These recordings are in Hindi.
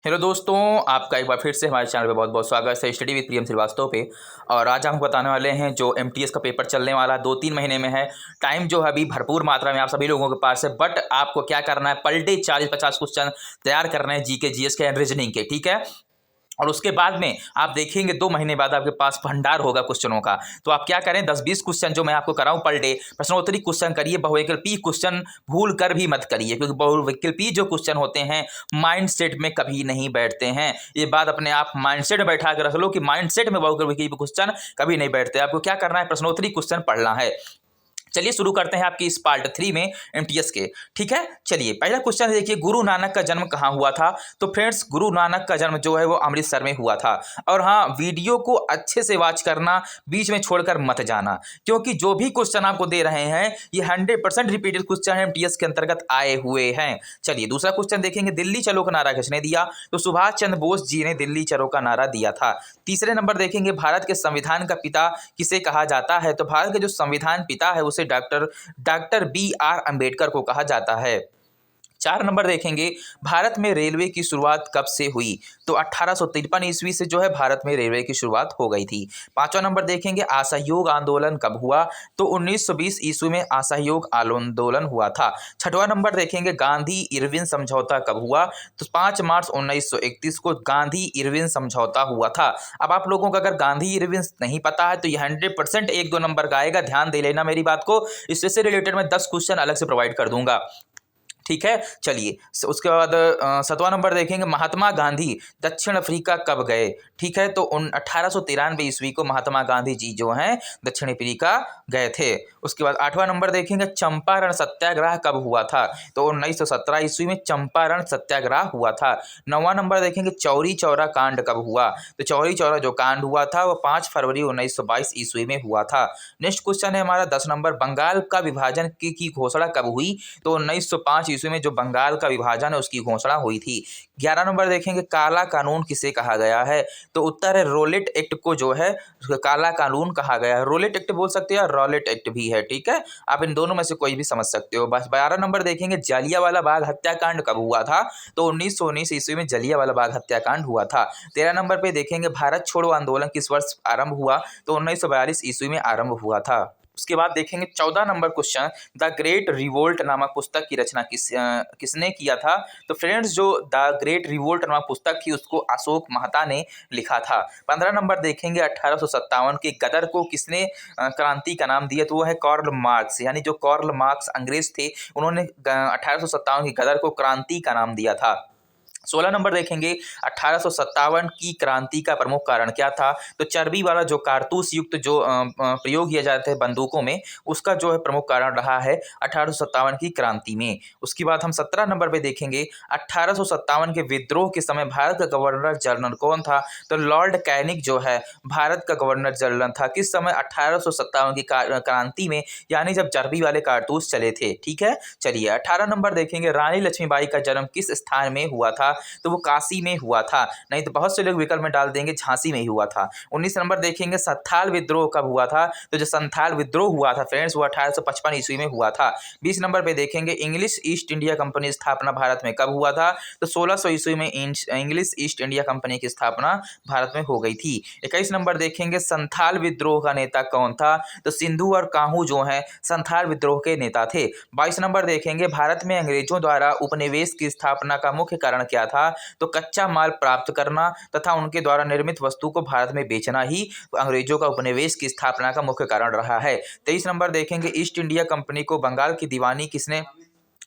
हेलो दोस्तों, आपका एक बार फिर से हमारे चैनल पे बहुत बहुत स्वागत है स्टडी विद प्रियम श्रीवास्तव पे। और आज हम बताने वाले हैं जो एमटीएस का पेपर चलने वाला 2-3 महीने में है। टाइम जो है अभी भरपूर मात्रा में आप सभी लोगों के पास है, बट आपको क्या करना है, पर डे 40-50 क्वेश्चन तैयार करना है जीके जीएस के एंड रीजनिंग के, ठीक है। और उसके बाद में आप देखेंगे 2 महीने बाद आपके पास भंडार होगा क्वेश्चनों का। तो आप क्या करें, 10-20 क्वेश्चन जो मैं आपको कराऊं पर डे प्रश्नोत्तरी क्वेश्चन करिए, बहुविकल्पी क्वेश्चन भूल कर भी मत करिए, क्योंकि बहुविकल्पी जो क्वेश्चन होते हैं माइंडसेट में कभी नहीं बैठते हैं। ये बात अपने आप माइंडसेट में बैठा कर रख लो कि माइंडसेट में बहुविकल्पी क्वेश्चन कभी नहीं बैठते। आपको क्या करना है, प्रश्नोत्तरी क्वेश्चन पढ़ना है। चलिए शुरू करते हैं आपकी इस पार्ट 3 में एमटीएस के, ठीक है। चलिए पहला क्वेश्चन देखिए, गुरु नानक का जन्म कहाँ हुआ था। तो फ्रेंड्स, गुरु नानक का जन्म जो है वो अमृतसर में हुआ था। और हाँ, वीडियो को अच्छे से वॉच करना, बीच में छोड़कर मत जाना, क्योंकि जो भी क्वेश्चन आपको दे रहे हैं ये 100% रिपीटेड क्वेश्चन एमटीएस के अंतर्गत आए हुए हैं। चलिए दूसरा क्वेश्चन देखेंगे, दिल्ली चलो का नारा किसने दिया। तो सुभाष चंद्र बोस जी ने दिल्ली चलो का नारा दिया था। तीसरे नंबर देखेंगे, भारत के संविधान का पिता किसे कहा जाता है। तो भारत के जो संविधान पिता है उसे डॉक्टर बी.आर. अंबेडकर को कहा जाता है। 4 नंबर देखेंगे, भारत में रेलवे की शुरुआत कब से हुई। तो 1853 ईस्वी से जो है भारत में रेलवे की शुरुआत हो गई थी। 5वां नंबर देखेंगे, असहयोग आंदोलन कब हुआ। तो 1920 ईस्वी में असहयोग आंदोलन हुआ था। 6वां नंबर देखेंगे, गांधी इरविन समझौता कब हुआ। तो 5 मार्च 1931 को गांधी इरविन समझौता हुआ था। अब आप लोगों को अगर गांधी इरविन नहीं पता है तो ये 100% 1-2 नंबर का आएगा, ध्यान दे लेना मेरी बात को। इससे रिलेटेड मैं 10 क्वेश्चन अलग से प्रोवाइड कर दूंगा, ठीक है। चलिए उसके बाद 7वां नंबर देखेंगे, महात्मा गांधी दक्षिण अफ्रीका कब गए। ठीक है, तो 1893 ईस्वी को महात्मा गांधी जी जो हैं दक्षिण अफ्रीका गए थे। उसके बाद 8वां नंबर देखेंगे, चंपारण सत्याग्रह कब हुआ था। तो 1917 ईस्वी में चंपारण सत्याग्रह हुआ था। 9वां नंबर देखेंगे, चौरी चौरा कांड कब हुआ। तो चौरी चौरा जो कांड हुआ था वो 5 फरवरी 1922 ईस्वी में हुआ था। नेक्स्ट क्वेश्चन है हमारा 10 नंबर, बंगाल का विभाजन की घोषणा कब हुई। तो 1905 ईस्वी में जो बंगाल का विभाजन है उसकी घोषणा हुई थी। 11 नंबर देखेंगे, काला कानून किसे कहा गया है। तो उत्तर है रोलेट एक्ट को जो है काला कानून कहा गया है। रोलेट एक्ट बोल सकते हो, रॉलेट एक्ट भी है, ठीक है। आप इन दोनों में से कोई भी समझ सकते हो। बस 12 नंबर देखेंगे, जालियांवाला बाग हत्याकांड कब हुआ था। तो 1919 ईस्वी में जालियांवाला बाग हत्याकांड हुआ था। 13 नंबर पे देखेंगे, भारत छोड़ो आंदोलन किस वर्ष आरंभ हुआ। तो 1942 ईस्वी में आरंभ हुआ था। उसके बाद देखेंगे 14 number question, the great revolt नामक पुस्तक की रचना किसने किया था। तो फ्रेंड्स, जो द ग्रेट रिवोल्ट नामक पुस्तक थी उसको अशोक मेहता ने लिखा था। 15 नंबर देखेंगे, 1857 के गदर को किसने क्रांति का नाम दिया। तो वो है कार्ल मार्क्स, यानी जो कार्ल मार्क्स अंग्रेज थे उन्होंने 1857 की गदर को क्रांति का नाम दिया था। 16 नंबर देखेंगे, 1857 की क्रांति का प्रमुख कारण क्या था। तो चर्बी वाला जो कारतूस युक्त जो प्रयोग किया जाते हैं बंदूकों में, उसका जो है प्रमुख कारण रहा है 1857 की क्रांति में। उसके बाद हम 17 नंबर पे देखेंगे, 1857 के विद्रोह के समय भारत का गवर्नर जनरल कौन था। तो लॉर्ड कैनिंग जो है भारत का गवर्नर जनरल था। किस समय, 1857 की क्रांति में, यानी जब चर्बी वाले कारतूस चले थे, ठीक है। चलिए 18 नंबर देखेंगे, रानी लक्ष्मीबाई का जन्म किस स्थान में हुआ था। तो वो काशी में हुआ था, नहीं तो बहुत से लोग विकल्प में डाल देंगे झांसी में ही हुआ था। 19 नंबर देखेंगे, संथाल विद्रोह कब हुआ था। तो जो संथाल विद्रोह हुआ था फ्रेंड्स वो 1855 ईस्वी में हुआ था। 20 नंबर पे देखेंगे, इंग्लिश ईस्ट इंडिया कंपनी स्थापना भारत में कब हुआ था। तो 1600 ईस्वी में इंग्लिश ईस्ट इंडिया कंपनी की स्थापना भारत में हो गई थी। 21 नंबर देखेंगे, संथाल विद्रोह का नेता कौन था। तो सिंधु और काहू जो है संथाल विद्रोह के नेता थे। 22 नंबर देखेंगे, भारत में अंग्रेजों द्वारा उपनिवेश की स्थापना का मुख्य कारण क्या था। तो कच्चा माल प्राप्त करना तथा उनके द्वारा निर्मित वस्तु को भारत में बेचना ही अंग्रेजों का उपनिवेश की स्थापना का मुख्य कारण रहा है। 23 नंबर देखेंगे, ईस्ट इंडिया कंपनी को बंगाल की दीवानी किसने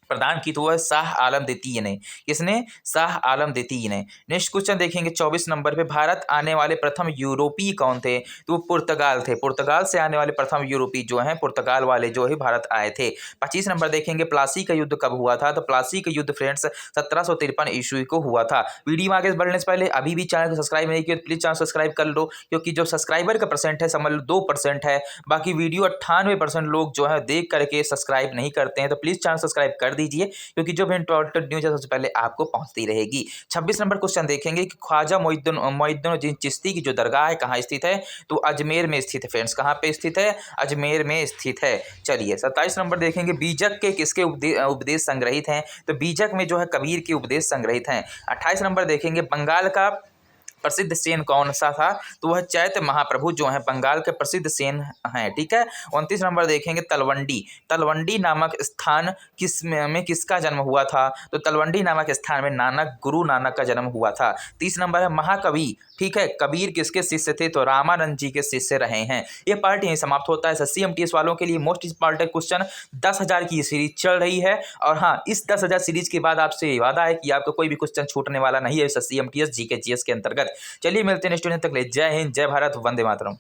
प्रदान की। तो वह शाह आलम द्वितीय ने। किसने, शाह आलम द्वितीय ने। नेक्स्ट क्वेश्चन देखेंगे 24 नंबर पे, भारत आने वाले प्रथम यूरोपीय कौन थे। तो वो पुर्तगाल थे। पुर्तगाल से आने वाले प्रथम यूरोपीय जो हैं पुर्तगाल वाले जो है भारत आए थे। 25 नंबर देखेंगे, प्लासी का युद्ध कब हुआ था। तो प्लासी का युद्ध फ्रेंड्स 1753 ईस्वी को हुआ था। वीडियो आगे बढ़ने से पहले अभी भी चैनल को सब्सक्राइब नहीं किया तो प्लीज चैनल सब्सक्राइब कर लो, क्योंकि जो सब्सक्राइबर का परसेंट है समझ लो 2% है, बाकी वीडियो 98% लोग जो है देख करके सब्सक्राइब नहीं करते हैं। तो प्लीज चैनल सब्सक्राइब कर दीजिए, क्योंकि जो भी इंपॉर्टेंट न्यूज़ है सबसे पहले आपको पहुंचती रहेगी। 26 नंबर क्वेश्चन देखेंगे कि ख्वाजा मोइनुद्दीन चिश्ती की जो दरगाह है कहाँ स्थित है, तो अजमेर में स्थित है फ्रेंड्स। कहाँ पे स्थित है? अजमेर में स्थित है। चलिए 27 नंबर देखेंगे, बीजक के किसके उपदेश संग्रहित हैं, तो बीजक में जो है कबीर के उपदेश संग्रहित हैं। 28 नंबर देखेंगे, बंगाल का प्रसिद्ध सेन कौन सा था, तो वह चैत्य महाप्रभु जो है बंगाल के प्रसिद्ध सेन हैं। ठीक है। 29 नंबर देखेंगे, तलवंडी नामक स्थान में किसका जन्म हुआ था, तो तलवंडी नामक स्थान में गुरु नानक का जन्म हुआ था। 30 नंबर है, महाकवि ठीक है कबीर किसके शिष्य थे, तो रामानंद जी के शिष्य रहे हैं। ये पार्ट यहीं समाप्त होता है। एसएससी एमटीएस वालों के लिए मोस्ट इंपॉर्टेंट क्वेश्चन 10,000 की सीरीज चल रही है, और हाँ इस 10,000 सीरीज के बाद आपसे वादा है कि आपको कोई भी क्वेश्चन छूटने वाला नहीं है एसएससी एमटीएस जीके जीएस के अंतर्गत। चलिए मिलते हैं नेक्स्ट वीडियो, तक ले जय हिंद, जय भारत, वंदे मातरम।